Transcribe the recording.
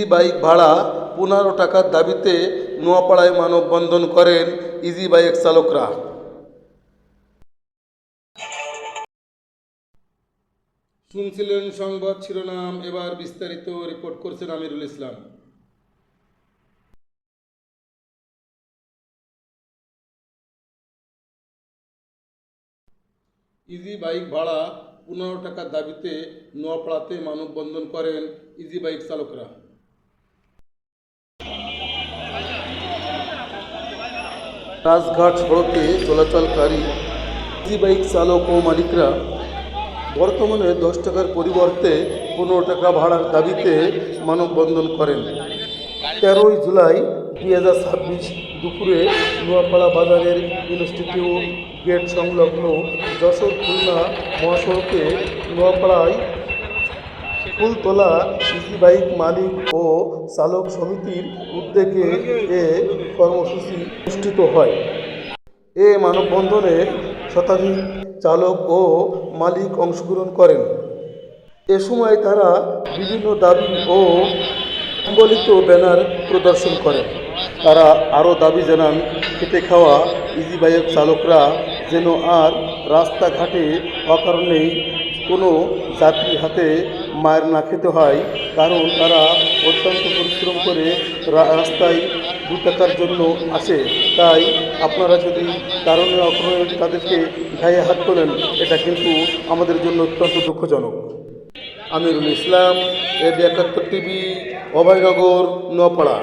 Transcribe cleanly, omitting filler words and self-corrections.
Easy bike ভাড়া 15 টাকার দাবিতে নোয়াপাড়ায় মানববন্ধন করেন ইজি বাইক চালকরা। শুনছিলেন সংবাদ শিরোনাম, এবার বিস্তারিত রিপোর্ট করছেন আমিরুল ইসলাম। ইজি বাইক ভাড়া 15 টাকার দাবিতে নোয়াপাড়াতে মানববন্ধন করেন ইজি বাইক চালকরা। রাজঘাট সড়কে চলাচলকারী ইজি বাইক চালক ও মালিকরা বর্তমানে 10 টাকার পরিবর্তে 15 টাকা ভাড়ার দাবিতে মানববন্ধন করেন। 13 জুলাই 2026 দুপুরে নোয়াপাড়া বাজারের ইনস্টিটিউট গেট সংলগ্ন যশোর খুলনা মহাসড়কে নোয়াপাড়ায় ফুলতলা ইজি বাইক মালিক ও চালক সমিতির উদ্যোগে এ কর্মসূচি অনুষ্ঠিত হয়। এ মানববন্ধনে শতাধিক চালক ও মালিক অংশগ্রহণ করেন। এ সময় তারা বিভিন্ন দাবি ও সম্বলিত ব্যানার প্রদর্শন করেন। তারা আরও দাবি জানান, খেটে খাওয়া ইজি বাইক চালকরা যেন আর রাস্তাঘাটে অকারণেই কোনো যাত্রী হাতে মার না খেতে হয়, কারণ তারা অত্যন্ত পরিশ্রম করে রাস্তায় 2 টাকার জন্য আসে। তাই আপনারা যদি কারণে অকারণে তাদেরকে গায়ে হাত তোলেন, এটা কিন্তু আমাদের জন্য অত্যন্ত দুঃখজনক। Amirul Islam, AB 71 TV, Abhaynagar, Noapara.